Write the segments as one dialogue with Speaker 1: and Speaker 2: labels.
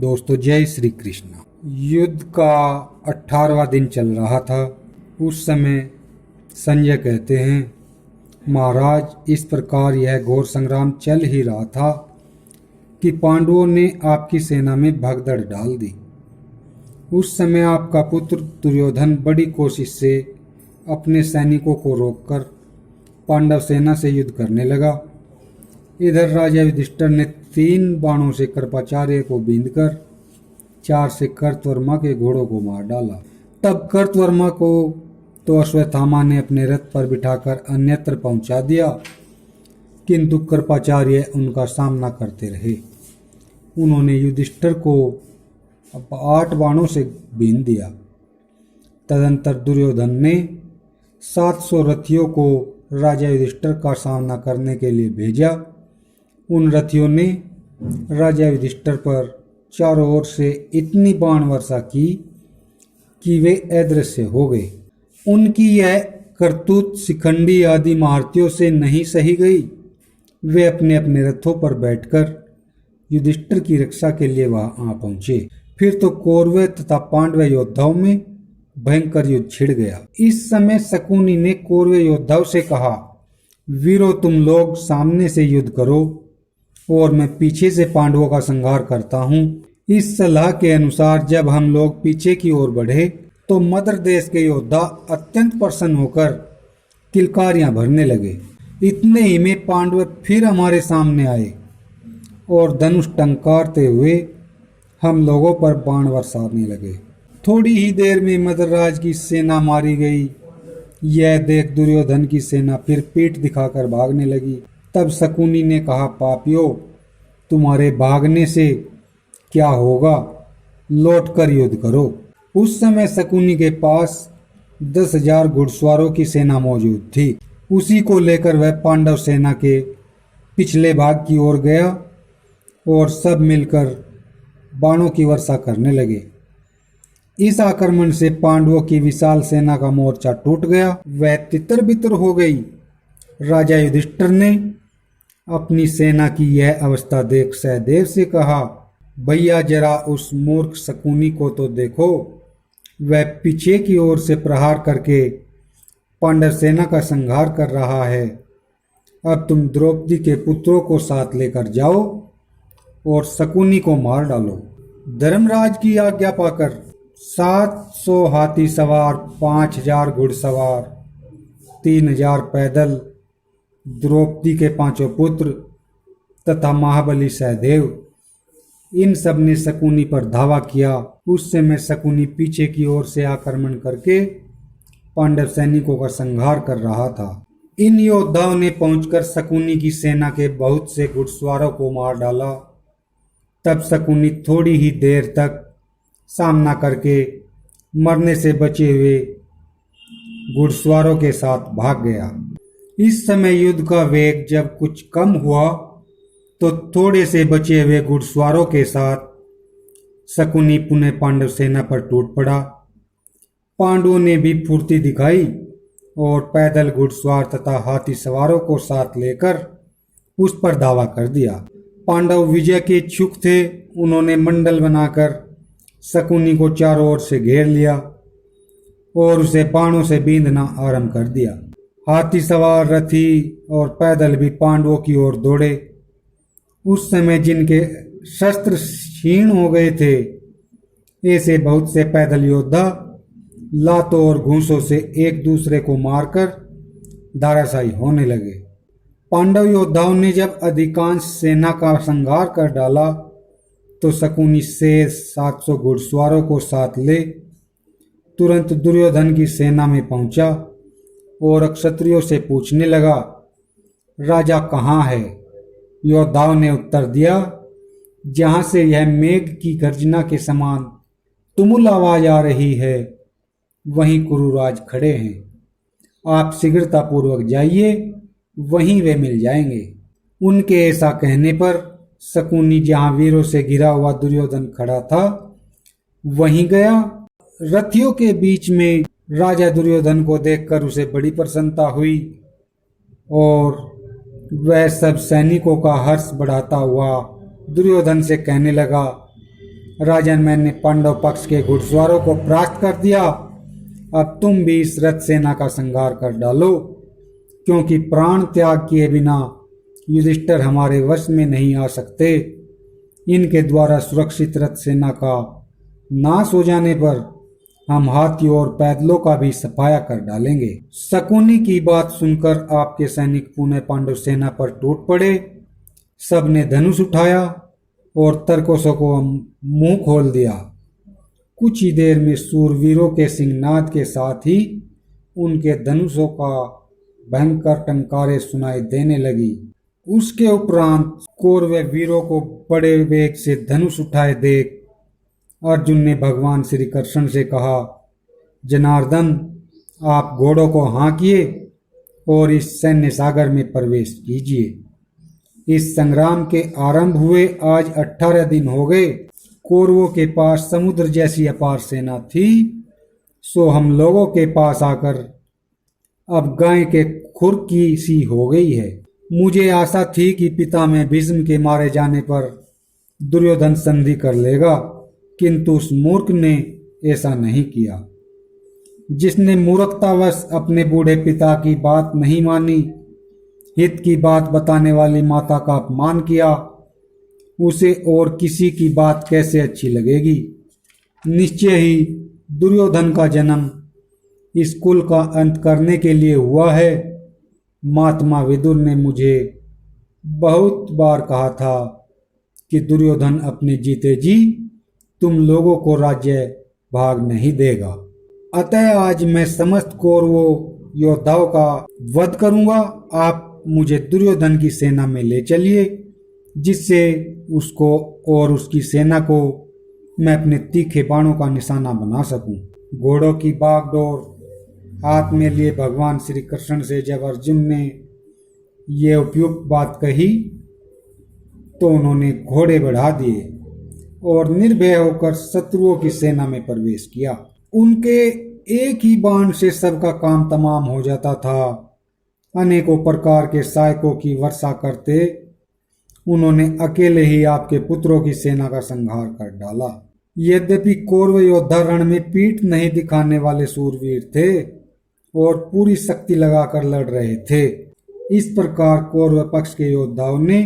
Speaker 1: दोस्तों जय श्री कृष्ण। युद्ध का 18वां दिन चल रहा था। उस समय संजय कहते हैं, महाराज इस प्रकार यह घोर संग्राम चल ही रहा था कि पांडवों ने आपकी सेना में भगदड़ डाल दी। उस समय आपका पुत्र दुर्योधन बड़ी कोशिश से अपने सैनिकों को रोककर पांडव सेना से युद्ध करने लगा। इधर राजा युधिष्ठिर ने 3 बाणों से कृपाचार्य को बींधकर 4 से कर्तवर्मा के घोड़ों को मार डाला। तब कर्तवर्मा को तो अश्वत्थामा ने अपने रथ पर बिठाकर अन्यत्र पहुंचा दिया, किंतु कृपाचार्य उनका सामना करते रहे। उन्होंने युधिष्ठिर को 8 बाणों से बींध दिया। तदंतर दुर्योधन ने 700 रथियों को राजा युधिष्ठिर का सामना करने के लिए भेजा। उन रथियों ने राजा युधिष्ठिर पर चारों ओर से इतनी बाण वर्षा की कि वे अदृश्य हो गए। उनकी यह करतूत शिखंडी आदि महारथियों से नहीं सही गई। वे अपने अपने रथों पर बैठकर युधिष्ठिर की रक्षा के लिए वहां आ पहुंचे। फिर तो कौरव तथा पांडव योद्धाओं में भयंकर युद्ध छिड़ गया। इस समय शकुनी ने कौरव योद्धाओं से कहा, वीरों तुम लोग सामने से युद्ध करो और मैं पीछे से पांडवों का संहार करता हूँ। इस सलाह के अनुसार जब हम लोग पीछे की ओर बढ़े तो मद्र देश के योद्धा अत्यंत प्रसन्न होकर किलकारियां भरने लगे। इतने ही में पांडव फिर हमारे सामने आए और धनुष टंकारते हुए हम लोगों पर बाण बरसाने लगे। थोड़ी ही देर में मद्रराज की सेना मारी गई। यह देख दुर्योधन की सेना फिर पीठ दिखाकर भागने लगी। तब शकुनी ने कहा, पापियों तुम्हारे भागने से क्या होगा, लौटकर युद्ध करो। उस समय शकुनी के पास 10,000 घुड़सवारों की सेना मौजूद थी। उसी को लेकर वह पांडव सेना के पिछले भाग की ओर गया और सब मिलकर बाणों की वर्षा करने लगे। इस आक्रमण से पांडवों की विशाल सेना का मोर्चा टूट गया। वह तितर बितर हो गई। राजा युधिष्ठिर ने अपनी सेना की यह अवस्था देख सहदेव से कहा, भैया जरा उस मूर्ख शकुनी को तो देखो। वह पीछे की ओर से प्रहार करके पांडव सेना का संहार कर रहा है। अब तुम द्रौपदी के पुत्रों को साथ लेकर जाओ और शकुनी को मार डालो। धर्मराज की आज्ञा पाकर 700 हाथी सवार, 5,000 घुड़सवार, 3,000 पैदल, द्रौपदी के 5 पुत्र तथा महाबली सहदेव, इन सब ने शकुनी पर धावा किया। उस समय शकुनी पीछे की ओर से आक्रमण करके पांडव सैनिकों का संहार कर रहा था। इन योद्धाओं ने पहुंचकर शकुनी की सेना के बहुत से घुड़सवारों को मार डाला। तब शकुनी थोड़ी ही देर तक सामना करके मरने से बचे हुए घुड़सवारों के साथ भाग गया। इस समय युद्ध का वेग जब कुछ कम हुआ तो थोड़े से बचे हुए घुड़सवारों के साथ शकुनी पुनः पांडव सेना पर टूट पड़ा। पांडवों ने भी फुर्ती दिखाई और पैदल घुड़सवार तथा हाथी सवारों को साथ लेकर उस पर धावा कर दिया। पांडव विजय के इच्छुक थे। उन्होंने मंडल बनाकर शकुनी को चारों ओर से घेर लिया और उसे बाणों से बींधना आरंभ कर दिया। हाथी सवार, रथी और पैदल भी पांडवों की ओर दौड़े। उस समय जिनके शस्त्र क्षीण हो गए थे, ऐसे बहुत से पैदल योद्धा लातों और घूंसों से एक दूसरे को मारकर धराशायी होने लगे। पांडव योद्धाओं ने जब अधिकांश सेना का संहार कर डाला तो शकुनी से 700 घुड़सवारों को साथ ले तुरंत दुर्योधन की सेना में पहुंचा और क्षत्रियों से पूछने लगा, राजा कहाँ है? योद्धाओं ने उत्तर दिया, जहां से यह मेघ की गर्जना के समान तुमुल आवाज आ रही है, वहीं कुरुराज खड़े हैं। आप शीघ्रतापूर्वक जाइए, वहीं वे मिल जाएंगे। उनके ऐसा कहने पर शकुनी जहां वीरों से घिरा हुआ दुर्योधन खड़ा था वहीं गया। रथियों के बीच में राजा दुर्योधन को देखकर उसे बड़ी प्रसन्नता हुई और वह सब सैनिकों का हर्ष बढ़ाता हुआ दुर्योधन से कहने लगा, राजन, मैंने पांडव पक्ष के घुड़सवारों को परास्त कर दिया। अब तुम भी इस रथ सेना का संहार कर डालो, क्योंकि प्राण त्याग किए बिना युधिष्ठिर हमारे वश में नहीं आ सकते। इनके द्वारा सुरक्षित रथ सेना का नाश हो जाने पर हम हाथियों और पैदलों का भी सफाया कर डालेंगे। शकुनी की बात सुनकर आपके सैनिक पुनः पांडव सेना पर टूट पड़े। सबने धनुष उठाया और तरकोसों को मुंह खोल दिया। कुछ ही देर में सूरवीरों के सिंहनाद के साथ ही उनके धनुषों का भयंकर टंकारे सुनाई देने लगी। उसके उपरांत कौरव वीरों को बड़े वेग से धनुष उठाए देख अर्जुन ने भगवान श्री कृष्ण से कहा, जनार्दन, आप घोड़ों को हाँकिए और इस सैन्य सागर में प्रवेश कीजिए। इस संग्राम के आरंभ हुए आज 18 दिन हो गए। कौरवों के पास समुद्र जैसी अपार सेना थी, सो हम लोगों के पास आकर अब गाय के खुर की सी हो गई है। मुझे आशा थी कि पिता में भीष्म के मारे जाने पर दुर्योधन संधि कर लेगा, किंतु उस मूर्ख ने ऐसा नहीं किया। जिसने मूर्खतावश अपने बूढ़े पिता की बात नहीं मानी, हित की बात बताने वाली माता का अपमान किया, उसे और किसी की बात कैसे अच्छी लगेगी। निश्चय ही दुर्योधन का जन्म इस कुल का अंत करने के लिए हुआ है। महात्मा विदुर ने मुझे बहुत बार कहा था कि दुर्योधन अपने जीते जी तुम लोगों को राज्य भाग नहीं देगा। अतः आज मैं समस्त कौरवों योद्धाओं का वध करूंगा। आप मुझे दुर्योधन की सेना में ले चलिए, जिससे उसको और उसकी सेना को मैं अपने तीखे बाणों का निशाना बना सकूं। घोड़ों की बागडोर हाथ में लिए भगवान श्री कृष्ण से जब अर्जुन ने ये उपयुक्त बात कही, तो उन्होंने घोड़े बढ़ा दिए और निर्भय होकर शत्रुओं की सेना में प्रवेश किया। उनके एक ही बाण से सबका काम तमाम हो जाता था। अनेकों प्रकार के सहायकों की वर्षा करते उन्होंने अकेले ही आपके पुत्रों की सेना का संहार कर डाला। यद्यपि कौरव योद्धा रण में पीठ नहीं दिखाने वाले सूरवीर थे और पूरी शक्ति लगाकर लड़ रहे थे। इस प्रकार कौरव पक्ष के योद्धाओं ने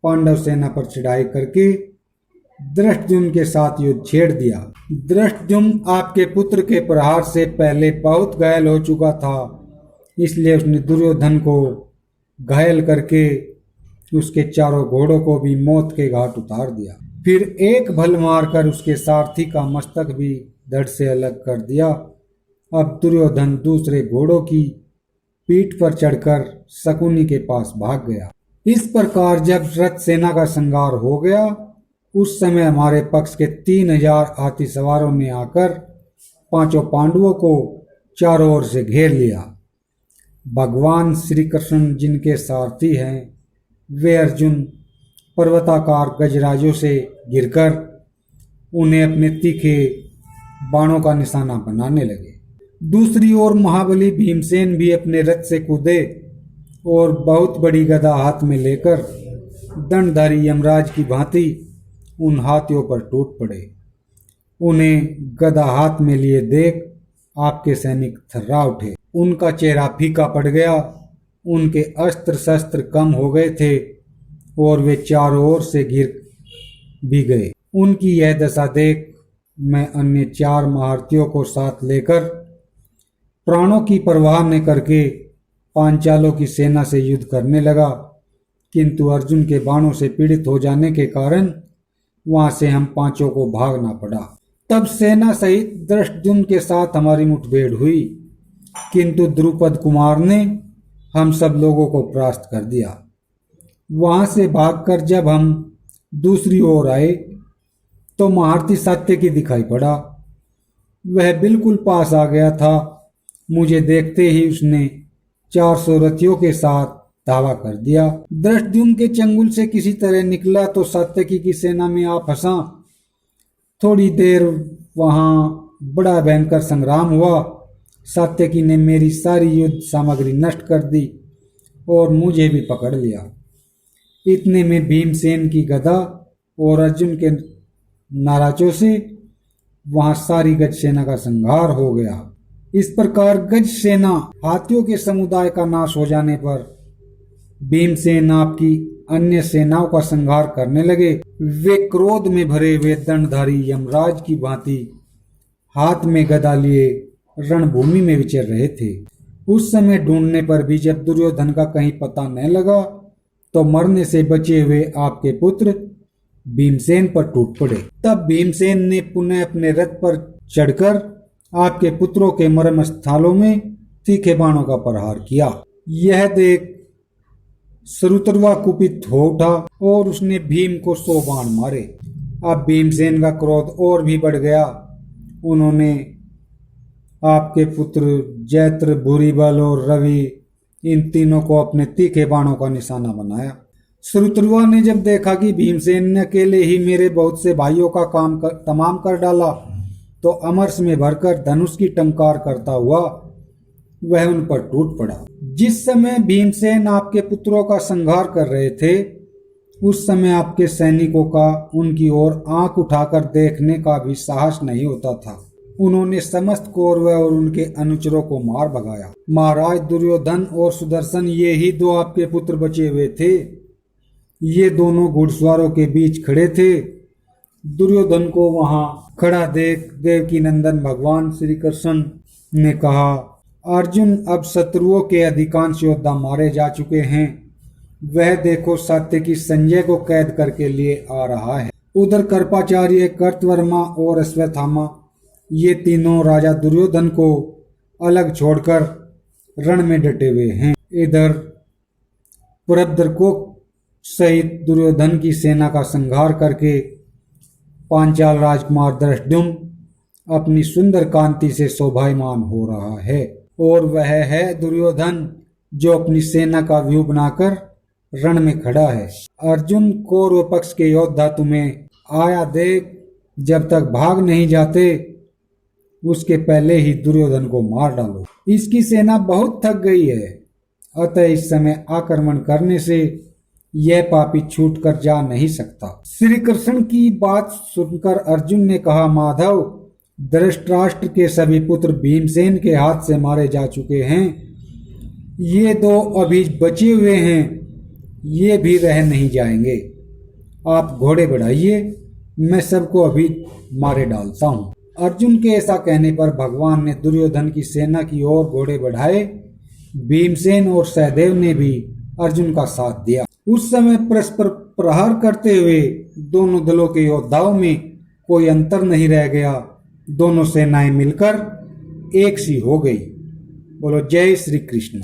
Speaker 1: पांडव सेना पर चढ़ाई करके धृष्टद्युम्न के साथ युद्ध छेड़ दिया। धृष्टद्युम्न आपके पुत्र के प्रहार से पहले बहुत घायल हो चुका था, इसलिए उसने दुर्योधन को घायल करके उसके चारों घोड़ों को भी मौत के घाट उतार दिया। फिर एक भल मारकर उसके सारथी का मस्तक भी धड़ से अलग कर दिया। अब दुर्योधन दूसरे घोड़ों की पीठ पर चढ़कर शकुनी के पास भाग गया। इस प्रकार जब रथ सेना का संहार हो गया, उस समय हमारे पक्ष के 3000 हाथी सवारों ने आकर पांचों पांडवों को चारों ओर से घेर लिया। भगवान श्री कृष्ण जिनके सारथी हैं, वे अर्जुन पर्वताकार गजराजों से गिरकर उन्हें अपने तीखे बाणों का निशाना बनाने लगे। दूसरी ओर महाबली भीमसेन भी अपने रथ से कूदे और बहुत बड़ी गदा हाथ में लेकर दंडधारी यमराज की भांति उन हाथियों पर टूट पड़े। उन्हें गदा हाथ में लिए देख आपके सैनिक थर्रा उठे। उनका चेहरा फीका पड़ गया, उनके अस्त्र शस्त्र कम हो गए थे और वे चारों ओर से घिर भी गए। उनकी यह दशा देख मैं अन्य 4 महारथियों को साथ लेकर प्राणों की परवाह न करके पांचालों की सेना से युद्ध करने लगा, किंतु अर्जुन के बाणों से पीड़ित हो जाने के कारण वहां से हम पांचों को भागना पड़ा। तब सेना सहित धृष्टद्युम्न के साथ हमारी मुठभेड़ हुई, किंतु द्रुपद कुमार ने हम सब लोगों को परास्त कर दिया। वहां से भागकर जब हम दूसरी ओर आए तो महारथी सात्यकी दिखाई पड़ा। वह बिल्कुल पास आ गया था। मुझे देखते ही उसने 400 रथियों के साथ दावा कर दिया। धृष्टद्युम्न के चंगुल से किसी तरह निकला तो सात्यकी की सेना में आ फंसा। थोड़ी देर वहां बड़ा भयंकर संग्राम हुआ। सात्यकी ने मेरी सारी युद्ध सामग्री नष्ट कर दी और मुझे भी पकड़ लिया। इतने में भीमसेन की गदा और अर्जुन के नाराजों से वहां सारी गज सेना का संहार हो गया। इस प्रकार गज सेना हाथियों के समुदाय का नाश हो जाने पर भीमसेन आपकी अन्य सेनाओं का संहार करने लगे। वे क्रोध में भरे हुए दंडधारी यमराज की भांति हाथ में गदा लिए रणभूमि में विचर रहे थे। उस समय ढूंढने पर भी जब दुर्योधन का कहीं पता न लगा तो मरने से बचे हुए आपके पुत्र भीमसेन पर टूट पड़े। तब भीमसेन ने पुनः अपने रथ पर चढ़कर आपके पुत्रों के मर्म स्थलों में तीखे बाणों का प्रहार किया। यह देख श्रुतर्वा कुपित हो उठा और उसने भीम को 100 बाण मारे। अब भीमसेन का क्रोध और भी बढ़ गया। उन्होंने आपके पुत्र जैत्र, भूरिबल और रवि इन तीनों को अपने तीखे बाणों का निशाना बनाया। श्रुतर्वा ने जब देखा कि भीमसेन ने अकेले ही मेरे बहुत से भाइयों का काम तमाम कर डाला तो अमरस में भरकर धनुष की टंकार करता हुआ वह उन पर टूट पड़ा। जिस समय भीमसेन आपके पुत्रों का संहार कर रहे थे उस समय आपके सैनिकों का उनकी ओर आंख उठाकर देखने का भी साहस नहीं होता था। उन्होंने समस्त कौरव और उनके अनुचरों को मार भगाया। महाराज दुर्योधन और सुदर्शन ये ही 2 आपके पुत्र बचे हुए थे। ये दोनों घुड़सवारों के बीच खड़े थे। दुर्योधन को वहां खड़ा देख देवकी नंदन भगवान श्री कृष्ण ने कहा, अर्जुन, अब शत्रुओं के अधिकांश योद्धा मारे जा चुके हैं। वह देखो सात्यकी संजय को कैद करके लिए आ रहा है। उधर कृपाचार्य, कृतवर्मा और अश्वत्थामा ये तीनों राजा दुर्योधन को अलग छोड़कर रण में डटे हुए हैं। इधर पुरंदरकोक सहित दुर्योधन की सेना का संहार करके पांचाल राजकुमार धृष्टद्युम्न अपनी सुंदर कांति से शोभायमान हो रहा है और वह है दुर्योधन जो अपनी सेना का व्यू बनाकर रण में खड़ा है। अर्जुन, कौरव पक्ष के योद्धा तुम्हें आया देख जब तक भाग नहीं जाते उसके पहले ही दुर्योधन को मार डालो। इसकी सेना बहुत थक गई है, अतः इस समय आक्रमण करने से यह पापी छूट कर जा नहीं सकता। श्री कृष्ण की बात सुनकर अर्जुन ने कहा, माधव, धृतराष्ट्र के सभी पुत्र भीमसेन के हाथ से मारे जा चुके हैं। ये 2 अभी बचे हुए हैं, ये भी रह नहीं जाएंगे। आप घोड़े बढ़ाइए, मैं सबको अभी मारे डालता हूँ। अर्जुन के ऐसा कहने पर भगवान ने दुर्योधन की सेना की ओर घोड़े बढ़ाए। भीमसेन और सहदेव ने भी अर्जुन का साथ दिया। उस समय परस्पर प्रहार करते हुए दोनों दलों के योद्धाओं में कोई अंतर नहीं रह गया। दोनों सेनाएं मिलकर एक सी हो गई। बोलो जय श्री कृष्ण।